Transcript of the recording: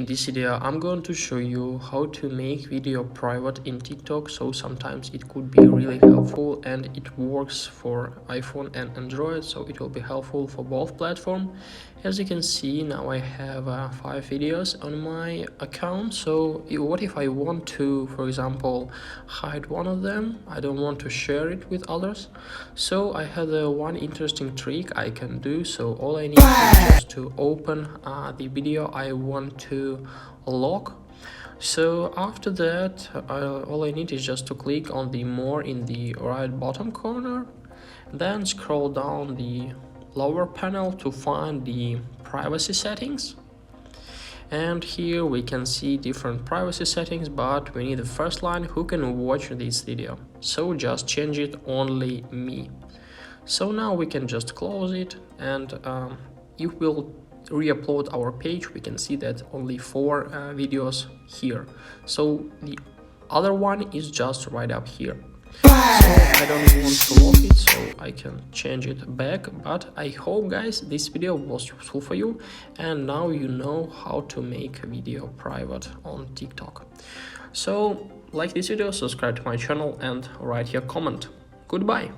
this video I'm going to show you how to make video private in TikTok. So sometimes it could be really helpful, and it works for iPhone and Android, so it will be helpful for both platforms. As you can see, now I have 5 videos on my account. So what if I want to, for example, hide one of them? I don't want to share it with others. So I had one interesting trick I can do. So all I need is just to open the video I want to lock. So after that, all I need is just to click on the more in the right bottom corner, then scroll down the lower panel to find the privacy settings. And here we can see different privacy settings, but we need the first line: who can watch this video. So just change it only me. So now we can just close it, and if we'll re-upload our page, we can see that only 4 videos here. So the other one is just right up here. So I don't want to lock it, so I can change it back. But I hope, guys, this video was useful for you, and now you know how to make a video private on TikTok. So like this video, subscribe to my channel, and write your comment. Goodbye.